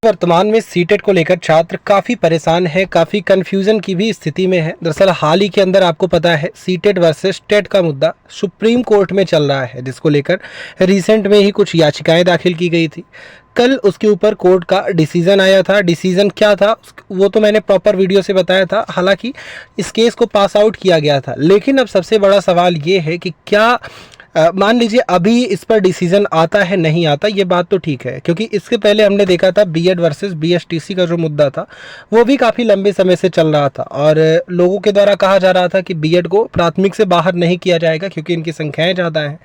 वर्तमान में सीटेट को लेकर छात्र काफ़ी परेशान है, काफ़ी कन्फ्यूज़न की भी स्थिति में है। दरअसल हाल ही के अंदर आपको पता है सीटेट वर्सेस टेट का मुद्दा सुप्रीम कोर्ट में चल रहा है, जिसको लेकर रिसेंट में ही कुछ याचिकाएं दाखिल की गई थी। कल उसके ऊपर कोर्ट का डिसीज़न आया था। डिसीज़न क्या था वो तो मैंने प्रॉपर वीडियो से बताया था। हालांकि इस केस को पास आउट किया गया था, लेकिन अब सबसे बड़ा सवाल ये है कि क्या मान लीजिए अभी इस पर डिसीजन आता है नहीं आता, ये बात तो ठीक है, क्योंकि इसके पहले हमने देखा था बीएड वर्सेस बीएसटीसी का जो मुद्दा था वो भी काफ़ी लंबे समय से चल रहा था और लोगों के द्वारा कहा जा रहा था कि बीएड को प्राथमिक से बाहर नहीं किया जाएगा क्योंकि इनकी संख्याएं ज़्यादा हैं।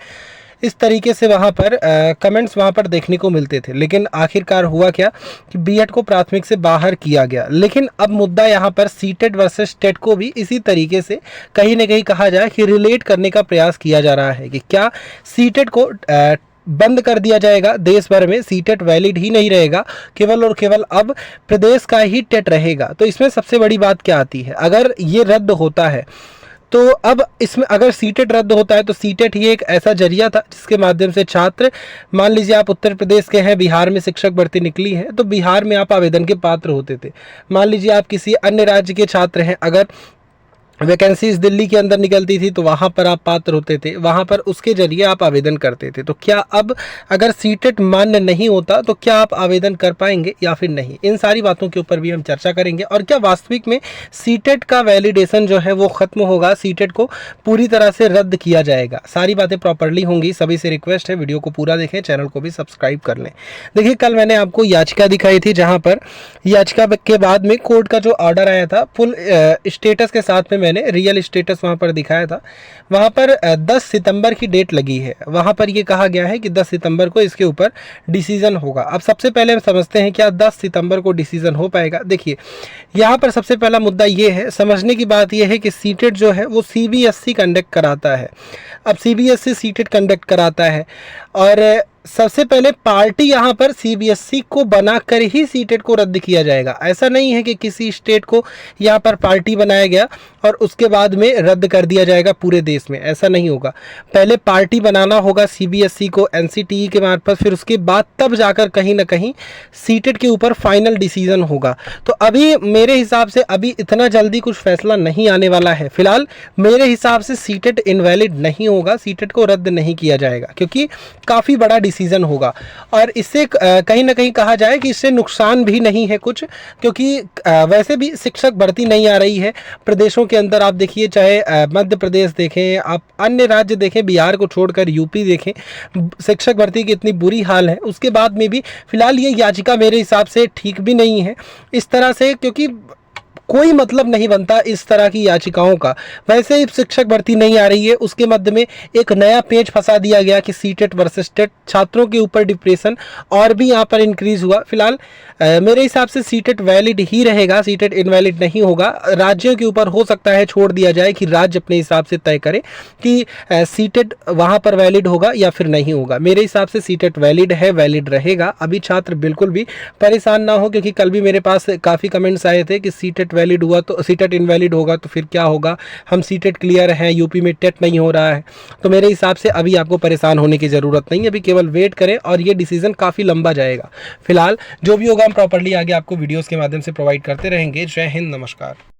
इस तरीके से वहाँ पर कमेंट्स वहाँ पर देखने को मिलते थे, लेकिन आखिरकार हुआ क्या कि बीएड को प्राथमिक से बाहर किया गया। लेकिन अब मुद्दा यहाँ पर सीटेट वर्सेस टेट को भी इसी तरीके से कहीं ना कहीं कहा जाए कि रिलेट करने का प्रयास किया जा रहा है कि क्या सीटेट को बंद कर दिया जाएगा, देश भर में सीटेट वैलिड ही नहीं रहेगा, केवल और केवल अब प्रदेश का ही टेट रहेगा। तो इसमें सबसे बड़ी बात क्या आती है, अगर ये रद्द होता है तो अब इसमें अगर सीटेट रद्द होता है तो सीटेट ही एक ऐसा जरिया था जिसके माध्यम से छात्र, मान लीजिए आप उत्तर प्रदेश के हैं, बिहार में शिक्षक भर्ती निकली है तो बिहार में आप आवेदन के पात्र होते थे। मान लीजिए आप किसी अन्य राज्य के छात्र हैं, अगर वैकेंसीज दिल्ली के अंदर निकलती थी तो वहाँ पर आप पात्र होते थे, वहाँ पर उसके जरिए आप आवेदन करते थे। तो क्या अब अगर सीटेट मान्य नहीं होता तो क्या आप आवेदन कर पाएंगे या फिर नहीं, इन सारी बातों के ऊपर भी हम चर्चा करेंगे। और क्या वास्तविक में सीटेट का वैलिडेशन जो है वो ख़त्म होगा, सीटेट को पूरी तरह से रद्द किया जाएगा, सारी बातें प्रॉपरली होंगी। सभी से रिक्वेस्ट है वीडियो को पूरा देखें, चैनल को भी सब्सक्राइब कर लें। देखिए कल मैंने आपको याचिका दिखाई थी, जहाँ पर याचिका के बाद में कोर्ट का जो ऑर्डर आया था फुल स्टेटस के साथ में मैंने रियल स्टेटस वहाँ पर दिखाया था। वहाँ पर 10 सितंबर की डेट लगी है, वहाँ पर ये कहा गया है कि 10 सितंबर को इसके ऊपर डिसीजन होगा। अब सबसे पहले हम समझते हैं क्या 10 सितंबर को डिसीजन हो पाएगा। देखिए यहाँ पर सबसे पहला मुद्दा ये है, समझने की बात ये है कि सीटेट जो है वो सीबीएसई कंडक्ट कराता है। अब सीबीएसई सीटेट कंडक्ट कराता है और सबसे पहले पार्टी यहाँ पर सीबीएसई को बनाकर ही सीटेट को रद्द किया जाएगा। ऐसा नहीं है कि किसी स्टेट को यहाँ पर पार्टी बनाया गया और उसके बाद में रद्द कर दिया जाएगा पूरे देश में, ऐसा नहीं होगा। पहले पार्टी बनाना होगा सीबीएसई को एनसीटीई के मार्फत, फिर उसके बाद तब जाकर कहीं ना कहीं सीटेट के ऊपर फाइनल डिसीजन होगा। तो अभी मेरे हिसाब से अभी इतना जल्दी कुछ फैसला नहीं आने वाला है। फिलहाल मेरे हिसाब से सीटेट इनवैलिड नहीं होगा, सीटेट को रद्द नहीं किया जाएगा क्योंकि काफ़ी बड़ा डिसीजन होगा। और इससे कहीं ना कहीं कहा जाए कि इससे नुकसान भी नहीं है कुछ, क्योंकि वैसे भी शिक्षक भर्ती नहीं आ रही है प्रदेशों के अंदर। आप देखिए चाहे मध्य प्रदेश देखें, आप अन्य राज्य देखें, बिहार को छोड़कर यूपी देखें, शिक्षक भर्ती की इतनी बुरी हाल है। उसके बाद में भी फिलहाल ये याचिका मेरे हिसाब से ठीक भी नहीं है इस तरह से, क्योंकि कोई मतलब नहीं बनता इस तरह की याचिकाओं का। वैसे ही शिक्षक भर्ती नहीं आ रही है, उसके मध्य में एक नया पेज फंसा दिया गया कि सीटेट वर्सेस टेट, छात्रों के ऊपर डिप्रेशन और भी यहाँ पर इंक्रीज हुआ। फिलहाल मेरे हिसाब से सीटेट वैलिड ही रहेगा, सीटेट इनवैलिड नहीं होगा। राज्यों के ऊपर हो सकता है छोड़ दिया जाए कि राज्य अपने हिसाब से तय करे कि सीटेट वहाँ पर वैलिड होगा या फिर नहीं होगा। मेरे हिसाब से सीटेट वैलिड है, वैलिड रहेगा। अभी छात्र बिल्कुल भी परेशान ना हो, क्योंकि कल भी मेरे पास काफ़ी कमेंट्स आए थे कि सीटेट वैलिड हुआ तो सीटेट इनवैलिड होगा तो फिर क्या होगा, हम सीटेट क्लियर हैं, यूपी में टेट नहीं हो रहा है। तो मेरे हिसाब से अभी आपको परेशान होने की ज़रूरत नहीं है, अभी केवल वेट करें और ये डिसीजन काफ़ी लंबा जाएगा। फिलहाल जो भी होगा हम प्रॉपर्ली आगे आपको वीडियोस के माध्यम से प्रोवाइड करते रहेंगे। जय हिंद, नमस्कार।